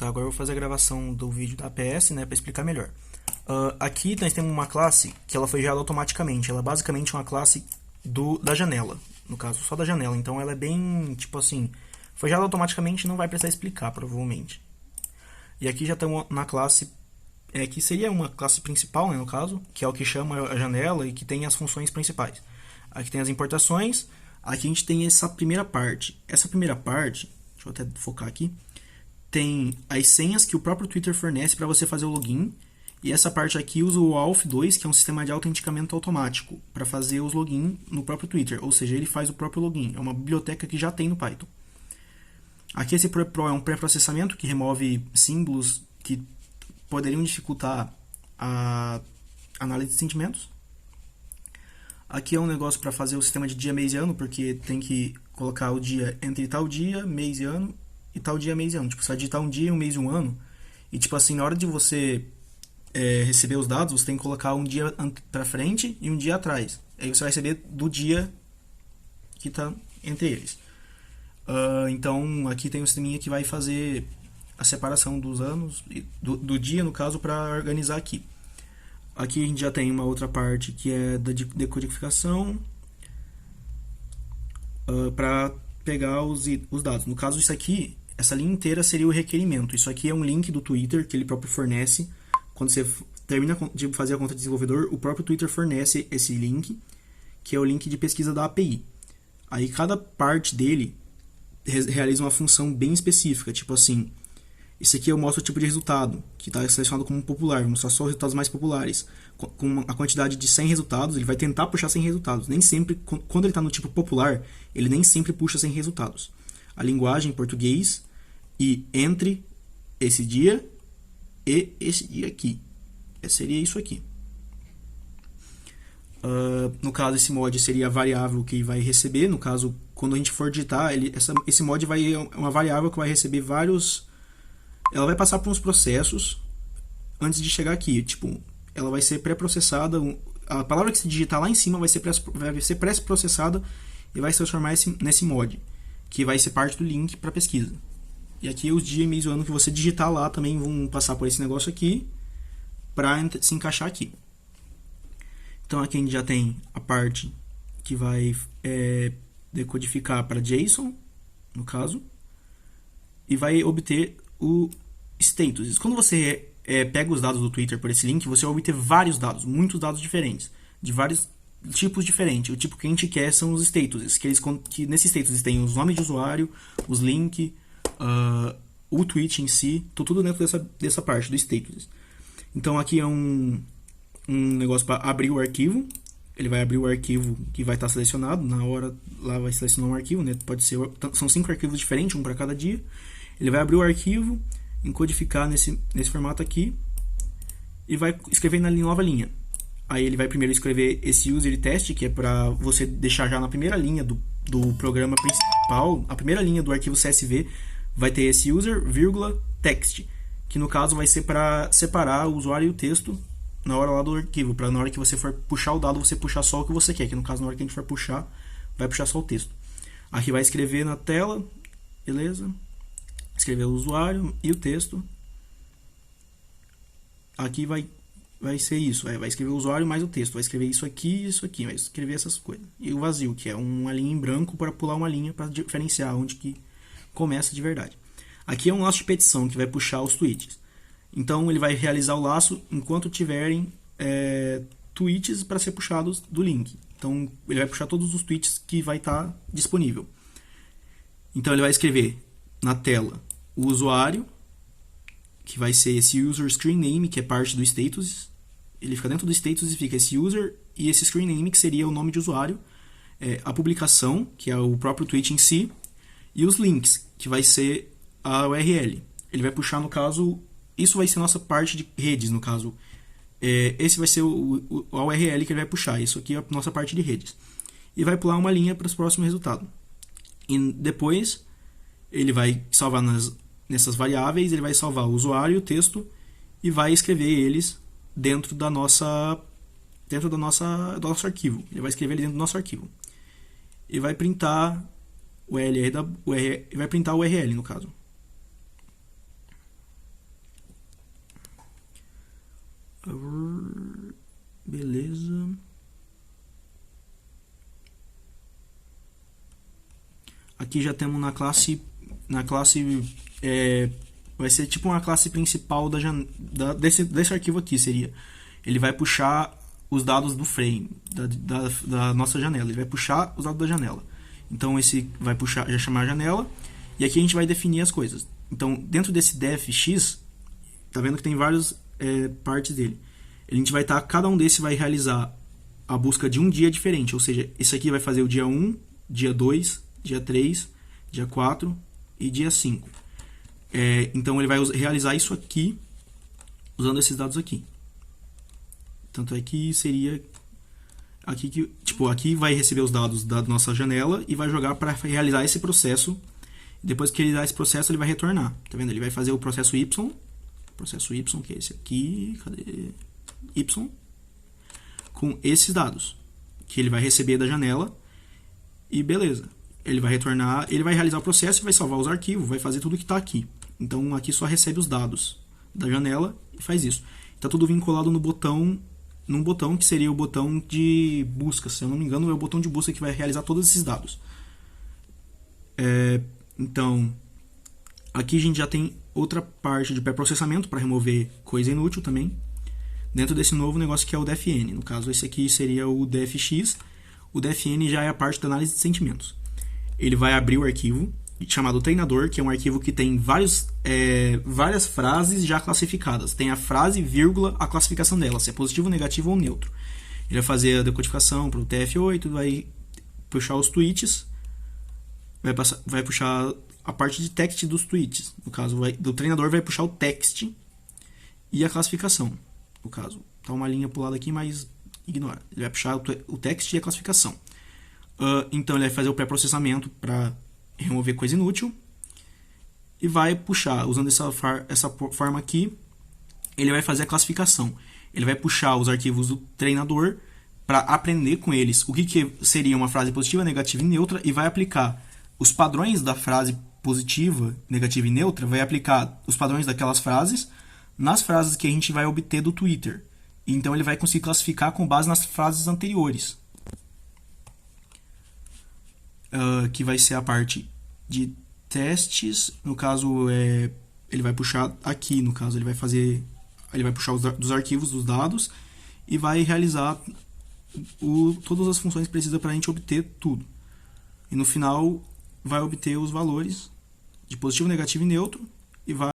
Tá, agora eu vou fazer a gravação do vídeo da APS, né, para explicar melhor. Aqui nós temos uma classe que ela foi gerada automaticamente. Ela é basicamente uma classe da janela, no caso, só da janela. Então ela é bem, tipo assim, foi gerada automaticamente, não vai precisar explicar, provavelmente. E aqui já estamos na classe, que seria uma classe principal, né, no caso, que é o que chama a janela e que tem as funções principais. Aqui tem as importações, aqui a gente tem essa primeira parte. Essa primeira parte, deixa eu até focar aqui, tem as senhas que o próprio Twitter fornece para você fazer o login. E essa parte aqui usa o Auth2, que é um sistema de autenticamento automático, para fazer os login no próprio Twitter. Ou seja, ele faz o próprio login. É uma biblioteca que já tem no Python. Aqui esse prepro é um pré-processamento que remove símbolos que poderiam dificultar a análise de sentimentos. Aqui é um negócio para fazer o sistema de dia, mês e ano, porque tem que colocar o dia entre tal dia, mês e ano, e tal dia, mês e ano. Tipo, você vai digitar um dia, um mês e um ano. E tipo assim, na hora de você receber os dados, você tem que colocar um dia para frente e um dia atrás. Aí você vai receber do dia que está entre eles. Então, aqui tem um sisteminha que vai fazer a separação dos anos, do dia, no caso, para organizar aqui. Aqui a gente já tem uma outra parte que é da decodificação para pegar os dados. No caso, isso aqui, essa linha inteira seria o requerimento. Isso aqui é um link do Twitter que ele próprio fornece. Quando você termina de fazer a conta de desenvolvedor, o próprio Twitter fornece esse link, que é o link de pesquisa da API. Aí cada parte dele realiza uma função bem específica, tipo assim, isso aqui eu mostro o tipo de resultado, que está selecionado como popular, vou mostrar só os resultados mais populares. Com a quantidade de 100 resultados, ele vai tentar puxar 100 resultados. Nem sempre, quando ele está no tipo popular, ele nem sempre puxa 100 resultados. A linguagem em português e entre esse dia e esse dia aqui. Seria isso aqui. No caso, esse mod seria a variável que vai receber. No caso, quando a gente for digitar, esse mod é uma variável que vai receber vários... Ela vai passar por uns processos antes de chegar aqui. Tipo, ela vai ser pré-processada. A palavra que se digitar lá em cima vai ser pré-processada e vai se transformar nesse mod, que vai ser parte do link para pesquisa. E aqui os dias, mês e ano que você digitar lá também vão passar por esse negócio aqui para se encaixar aqui. Então aqui a gente já tem a parte que vai decodificar para JSON, no caso, e vai obter o status. Quando você pega os dados do Twitter por esse link, você vai obter vários dados, muitos dados diferentes, de vários tipos diferentes. O tipo que a gente quer são os statuses, que nesses statuses tem os nomes de usuário, os links, o tweet em si, tudo dentro dessa parte do statuses. Então aqui é um negócio para abrir o arquivo. Ele vai abrir o arquivo que vai estar selecionado. Na hora lá vai selecionar um arquivo, né? São 5 arquivos diferentes, um para cada dia. Ele vai abrir o arquivo, encodificar nesse formato aqui e vai escrever na nova linha. Aí ele vai primeiro escrever esse user test, que é para você deixar já na primeira linha do programa principal. A primeira linha do arquivo CSV vai ter esse user, vírgula, text, que no caso vai ser para separar o usuário e o texto na hora lá do arquivo, para na hora que você for puxar o dado, você puxar só o que você quer, que no caso na hora que a gente for puxar, vai puxar só o texto. Aqui vai escrever na tela, beleza? Escrever o usuário e o texto. Aqui vai ser isso, vai escrever o usuário mais o texto, vai escrever isso aqui, vai escrever essas coisas. E o vazio, que é uma linha em branco para pular uma linha para diferenciar onde que começa de verdade. Aqui é um laço de petição que vai puxar os tweets. Então ele vai realizar o laço enquanto tiverem tweets para ser puxados do link. Então ele vai puxar todos os tweets que vai estar disponível. Então ele vai escrever na tela o usuário, que vai ser esse user screen name, que é parte do status. Ele fica dentro do status e fica esse user e esse screen name, que seria o nome de usuário, a publicação, que é o próprio tweet em si, e os links, que vai ser a URL. Ele vai puxar, no caso, isso vai ser a nossa parte de redes, no caso. Esse vai ser a URL que ele vai puxar, isso aqui é a nossa parte de redes. E vai pular uma linha para os próximos resultados. E depois ele vai salvar nessas variáveis, ele vai salvar o usuário e o texto e vai escrever eles dentro do nosso arquivo. Ele vai escrever ele dentro do nosso arquivo. E vai printar o URL, no caso. aqui já temos na classe vai ser tipo uma classe principal desse arquivo aqui, seria. Ele vai puxar os dados do frame, da nossa janela. Ele vai puxar os dados da janela. Então esse vai puxar, já chamar a janela. E aqui a gente vai definir as coisas. Então dentro desse defx, tá vendo que tem várias partes dele. A gente vai estar, cada um desses vai realizar a busca de um dia diferente. Ou seja, esse aqui vai fazer o dia 1, dia 2, dia 3, dia 4 e dia 5. Então ele vai realizar isso aqui usando esses dados aqui. Tanto é que seria aqui que, tipo, aqui vai receber os dados da nossa janela e vai jogar para realizar esse processo. Depois que ele realizar esse processo, ele vai retornar. Tá vendo? Ele vai fazer o processo Y, que é esse aqui, cadê? Y, com esses dados que ele vai receber da janela e beleza. Ele vai retornar, ele vai realizar o processo, vai salvar os arquivos, vai fazer tudo que está aqui. Então aqui só recebe os dados da janela e faz isso. Está tudo vinculado num botão que seria o botão de busca. Se eu não me engano, é o botão de busca que vai realizar todos esses dados. Então, aqui a gente já tem outra parte de pré-processamento para remover coisa inútil também. Dentro desse novo negócio que é o DFN. No caso, esse aqui seria o DFX. O DFN já é a parte da análise de sentimentos. Ele vai abrir o arquivo chamado treinador, que é um arquivo que tem várias frases já classificadas. Tem a frase, vírgula, a classificação dela, se é positivo, negativo ou neutro. Ele vai fazer a decodificação para o TF8, vai puxar os tweets, vai puxar a parte de text dos tweets. No caso, do treinador vai puxar o text e a classificação. No caso, tá uma linha pulada aqui, mas ignora. Ele vai puxar o text e a classificação. Então ele vai fazer o pré-processamento para remover coisa inútil e vai puxar, usando essa forma aqui, ele vai fazer a classificação. Ele vai puxar os arquivos do treinador para aprender com eles o que seria uma frase positiva, negativa e neutra e vai aplicar os padrões da frase positiva, negativa e neutra, vai aplicar os padrões daquelas frases nas frases que a gente vai obter do Twitter. Então ele vai conseguir classificar com base nas frases anteriores. Que vai ser a parte de testes. No caso, ele vai puxar aqui, no caso, ele vai puxar dos arquivos dos dados e vai realizar todas as funções que precisa para a gente obter tudo. E no final vai obter os valores de positivo, negativo e neutro e vai